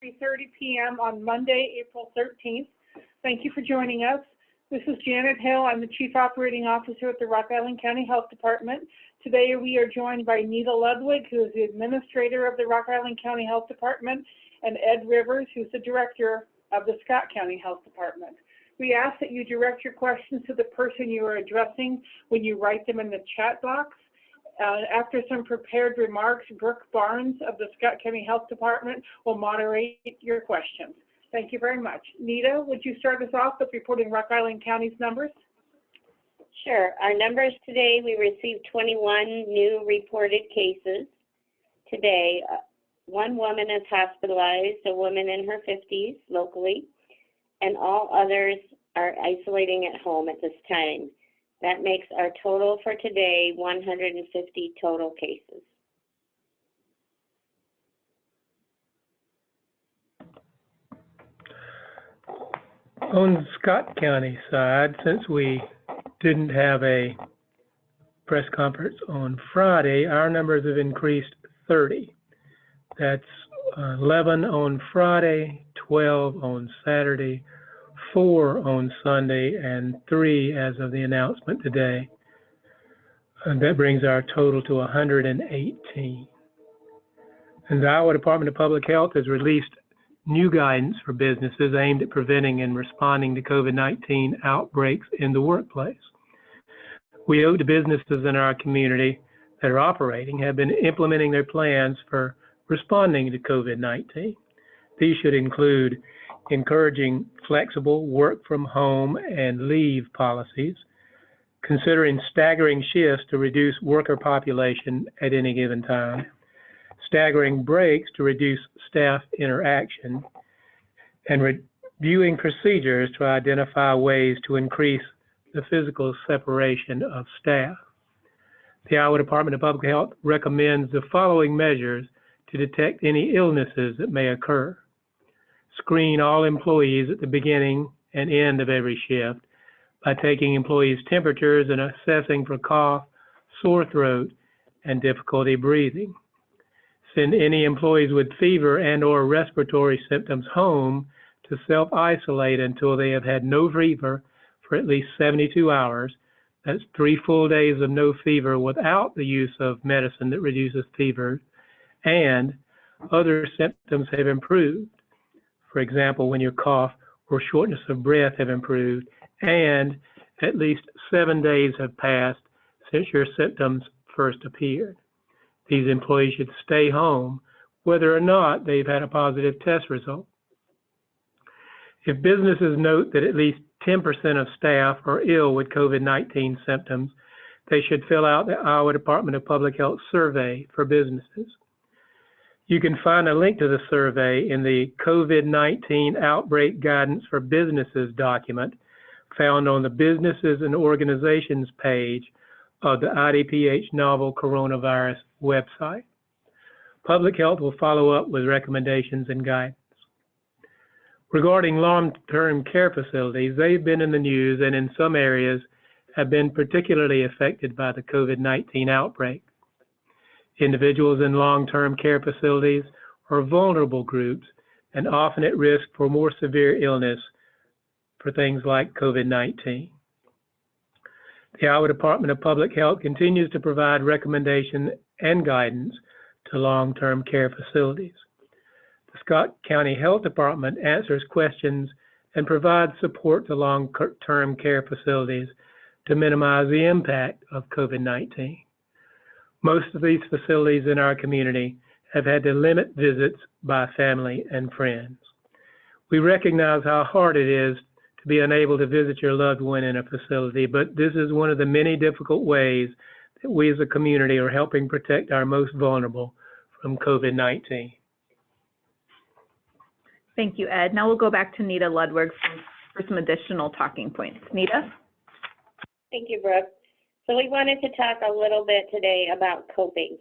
3:30 p.m. on Monday, April 13th. Thank you for joining us. This is Janet Hill. I'm the Chief Operating Officer at the Rock Island County Health Department. Today we are joined by Nita Ludwig, who is the Administrator of the Rock Island County Health Department, and Ed Rivers, who's the Director of the Scott County Health Department. We ask that you direct your questions to the person you are addressing when you write them in the chat box. After some prepared remarks, Brooke Barnes of the Scott County Health Department will moderate your questions. Thank you very much. Nita, would you start us off with reporting Rock Island County's numbers? Sure. Our numbers today, we received 21 new reported cases. Today, one woman is hospitalized, a woman in her 50s locally, and all others are isolating at home at this time. That makes our total for today 150 total cases. On the Scott County side, since we didn't have a press conference on Friday, our numbers have increased 30. That's 11 on Friday, 12 on Saturday, 4 on Sunday, and 3 as of the announcement today. And that brings our total to 118. And the Iowa Department of Public Health has released new guidance for businesses aimed at preventing and responding to COVID-19 outbreaks in the workplace. We owe to businesses in our community that are operating have been implementing their plans for responding to COVID-19. These should include encouraging flexible work from home and leave policies, considering staggering shifts to reduce worker population at any given time, staggering breaks to reduce staff interaction, and reviewing procedures to identify ways to increase the physical separation of staff. The Iowa Department of Public Health recommends the following measures to detect any illnesses that may occur. Screen all employees at the beginning and end of every shift by taking employees' temperatures and assessing for cough, sore throat, and difficulty breathing. Send any employees with fever and/or respiratory symptoms home to self-isolate until they have had no fever for at least 72 hours. That's 3 full days of no fever without the use of medicine that reduces fever, and other symptoms have improved. For example, when your cough or shortness of breath have improved, and at least 7 days have passed since your symptoms first appeared. These employees should stay home whether or not they've had a positive test result. If businesses note that at least 10% of staff are ill with COVID-19 symptoms, they should fill out the Iowa Department of Public Health survey for businesses. You can find a link to the survey in the COVID-19 Outbreak Guidance for Businesses document found on the Businesses and Organizations page of the IDPH Novel Coronavirus website. Public Health will follow up with recommendations and guidance. Regarding long-term care facilities, they've been in the news and in some areas have been particularly affected by the COVID-19 outbreak. Individuals in long-term care facilities are vulnerable groups and often at risk for more severe illness for things like COVID-19. The Iowa Department of Public Health continues to provide recommendation and guidance to long-term care facilities. The Scott County Health Department answers questions and provides support to long-term care facilities to minimize the impact of COVID-19. Most of these facilities in our community have had to limit visits by family and friends. We recognize how hard it is to be unable to visit your loved one in a facility, but this is one of the many difficult ways that we as a community are helping protect our most vulnerable from COVID-19. Thank you, Ed. Now we'll go back to Nita Ludwig for some additional talking points. Nita? Thank you, Brooke. So we wanted to talk a little bit today about coping.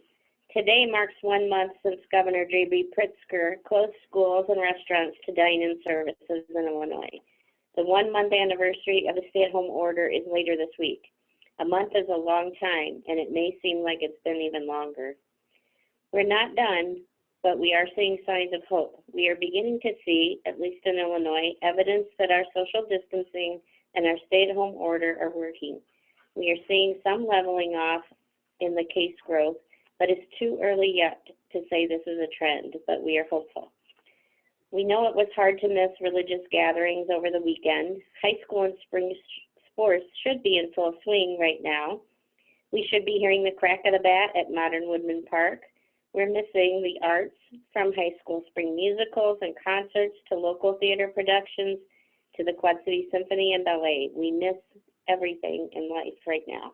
Today marks 1 month since Governor J.B. Pritzker closed schools and restaurants to dine-in services in Illinois. The 1 month anniversary of the stay-at-home order is later this week. A month is a long time, and it may seem like it's been even longer. We're not done, but we are seeing signs of hope. We are beginning to see, at least in Illinois, evidence that our social distancing and our stay-at-home order are working. We are seeing some leveling off in the case growth, but it's too early yet to say this is a trend, but we are hopeful. We know it was hard to miss religious gatherings over the weekend. High school and spring sports should be in full swing right now. We should be hearing the crack of the bat at Modern Woodman Park. We're missing the arts, from high school spring musicals and concerts to local theater productions to the Quad City Symphony and Ballet. We miss everything in life right now.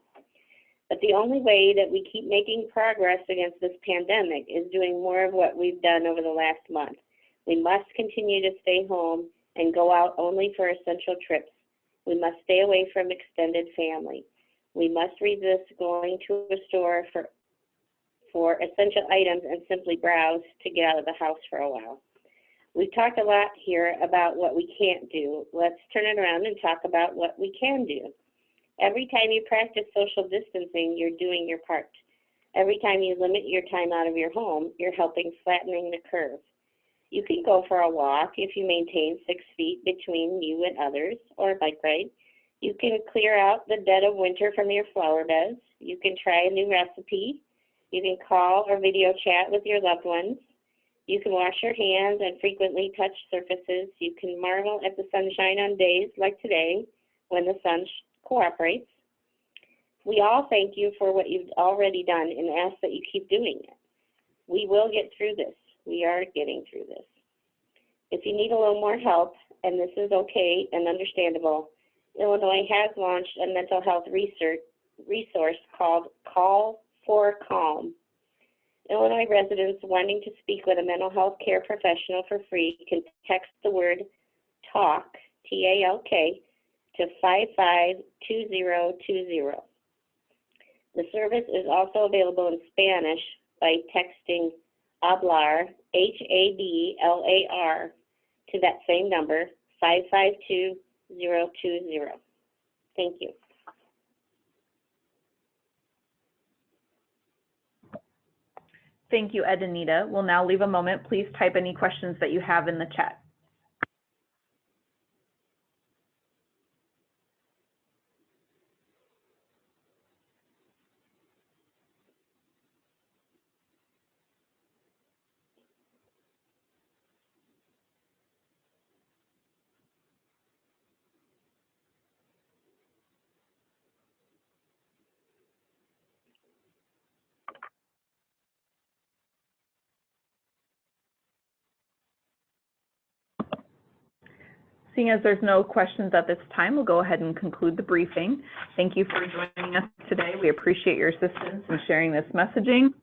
But the only way that we keep making progress against this pandemic is doing more of what we've done over the last month. We must continue to stay home and go out only for essential trips. We must stay away from extended family. We must resist going to a store for essential items and simply browse to get out of the house for a while. We've talked a lot here about what we can't do. Let's turn it around and talk about what we can do. Every time you practice social distancing, you're doing your part. Every time you limit your time out of your home, you're helping flattening the curve. You can go for a walk if you maintain 6 feet between you and others, or a bike ride. You can clear out the dead of winter from your flower beds. You can try a new recipe. You can call or video chat with your loved ones. You can wash your hands and frequently touch surfaces. You can marvel at the sunshine on days like today when the sun cooperates. We all thank you for what you've already done and ask that you keep doing it. We will get through this. We are getting through this. If you need a little more help, and this is okay and understandable, Illinois has launched a mental health resource called Call for Calm. Illinois residents wanting to speak with a mental health care professional for free can text the word TALK, T-A-L-K, to 552020. The service is also available in Spanish by texting hablar, H-A-B-L-A-R, to that same number, 552020. Thank you. Thank you, Ed and Nita. We'll now leave a moment. Please type any questions that you have in the chat. Seeing as there's no questions at this time, we'll go ahead and conclude the briefing. Thank you for joining us today. We appreciate your assistance in sharing this messaging.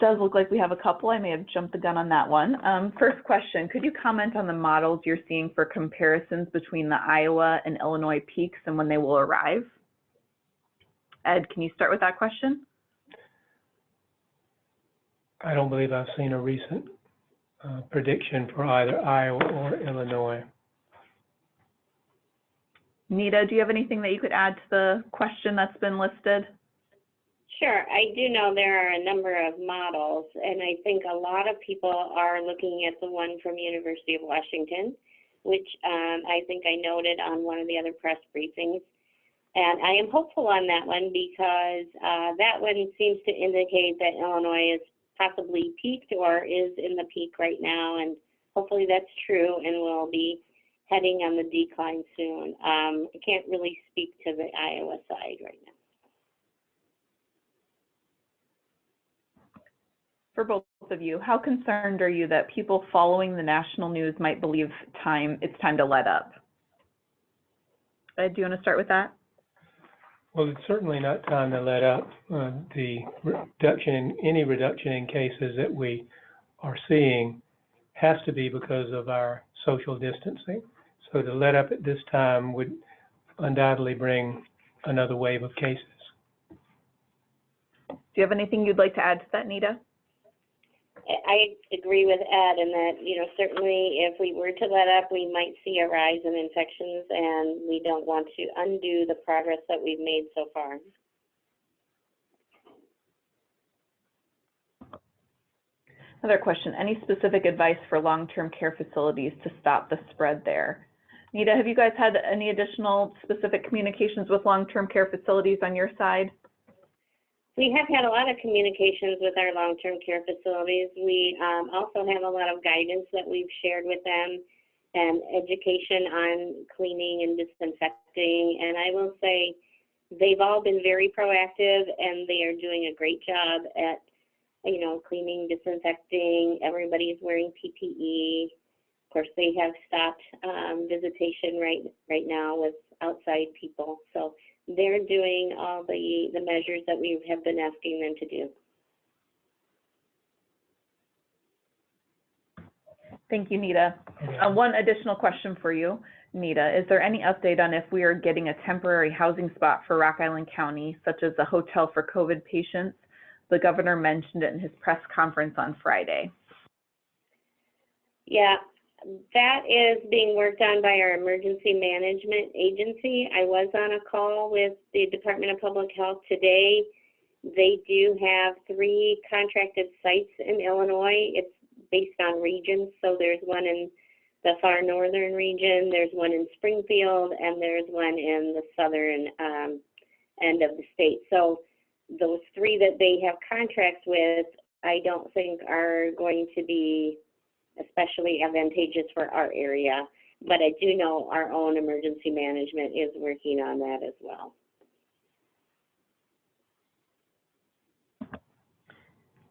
Does look like we have a couple. I may have jumped the gun on that one. First question, could you comment on the models you're seeing for comparisons between the Iowa and Illinois peaks and when they will arrive? Ed, can you start with that question? I don't believe I've seen a recent prediction for either Iowa or Illinois. Nita, do you have anything that you could add to the question that's been listed? Sure. I do know there are a number of models, and I think a lot of people are looking at the one from University of Washington, which I think I noted on one of the other press briefings. And I am hopeful on that one because that one seems to indicate that Illinois is possibly peaked or is in the peak right now, and hopefully that's true and we'll be heading on the decline soon. I can't really speak to the Iowa side right now. For both of you, how concerned are you that people following the national news might believe it's time to let up? Ed, do you want to start with that? Well, it's certainly not time to let up. The any reduction in cases that we are seeing has to be because of our social distancing. So to let up at this time would undoubtedly bring another wave of cases. Do you have anything you'd like to add to that, Nita? I agree with Ed in that, certainly if we were to let up, we might see a rise in infections, and we don't want to undo the progress that we've made so far. Another question, any specific advice for long-term care facilities to stop the spread there? Nita, have you guys had any additional specific communications with long-term care facilities on your side? We have had a lot of communications with our long-term care facilities. We also have a lot of guidance that we've shared with them and education on cleaning and disinfecting. And I will say they've all been very proactive, and they are doing a great job at, you know, cleaning, disinfecting. Everybody's wearing PPE. Of course, they have stopped visitation right now with outside people. So they're doing all the measures that we have been asking them to do. Thank you, Nita. One additional question for you, Nita. Is there any update on if we are getting a temporary housing spot for Rock Island County, such as a hotel for COVID patients? The governor mentioned it in his press conference on Friday. Yeah, that is being worked on by our emergency management agency. I was on a call with the Department of Public Health today. They do have 3 contracted sites in Illinois. It's based on regions, so there's one in the far northern region, there's one in Springfield, and there's one in the southern end of the state. So those 3 that they have contracts with, I don't think are going to be especially advantageous for our area, but I do know our own emergency management is working on that as well.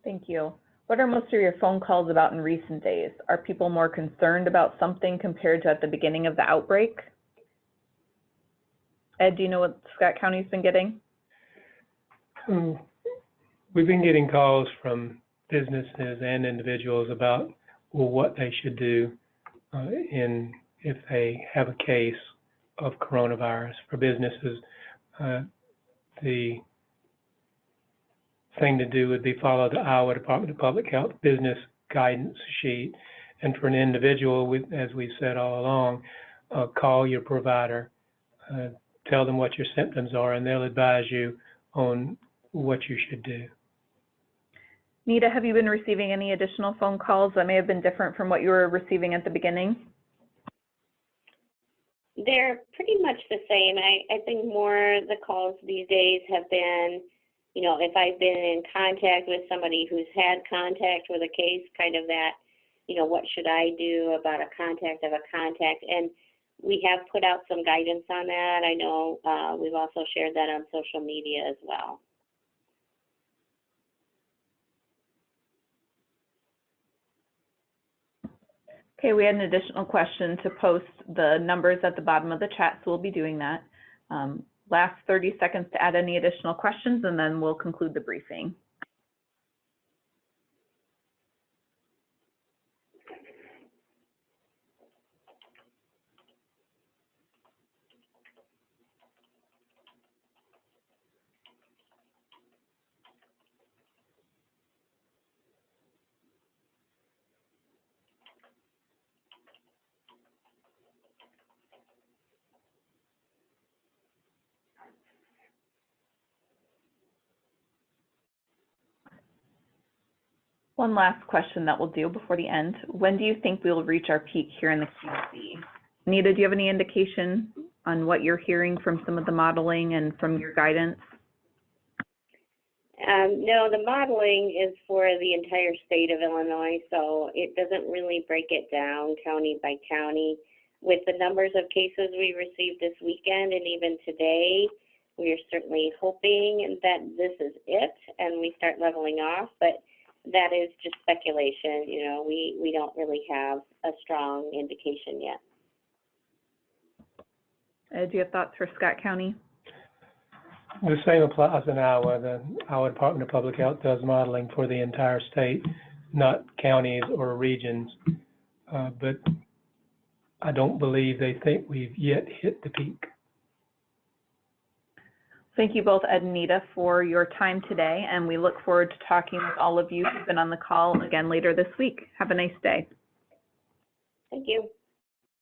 Thank you. What are most of your phone calls about in recent days? Are people more concerned about something compared to at the beginning of the outbreak? Ed, do you know what Scott County's been getting? We've been getting calls from businesses and individuals about what they should do if they have a case of coronavirus. For businesses, the thing to do would be follow the Iowa Department of Public Health business guidance sheet. And for an individual, as we've said all along, call your provider, tell them what your symptoms are, and they'll advise you on what you should do. Nita, have you been receiving any additional phone calls that may have been different from what you were receiving at the beginning? They're pretty much the same. I think more the calls these days have been, you know, if I've been in contact with somebody who's had contact with a case, kind of that, you know, what should I do about a contact of a contact? And we have put out some guidance on that. I know we've also shared that on social media as well. Okay, we had an additional question to post the numbers at the bottom of the chat, so we'll be doing that. Last 30 seconds to add any additional questions, and then we'll conclude the briefing. One last question that we'll do before the end. When do you think we will reach our peak here in the QC? Nita, do you have any indication on what you're hearing from some of the modeling and from your guidance? No, the modeling is for the entire state of Illinois, so it doesn't really break it down county by county. With the numbers of cases we received this weekend and even today, we are certainly hoping that this is it and we start leveling off, but that is just speculation. You know, we don't really have a strong indication yet. Do you have thoughts for Scott County? The same applies in Iowa. The Iowa Department of Public Health does modeling for the entire state, not counties or regions. But I don't believe they think we've yet hit the peak. Thank you both, Ed and Nita, for your time today, and we look forward to talking with all of you who've been on the call again later this week. Have a nice day. Thank you.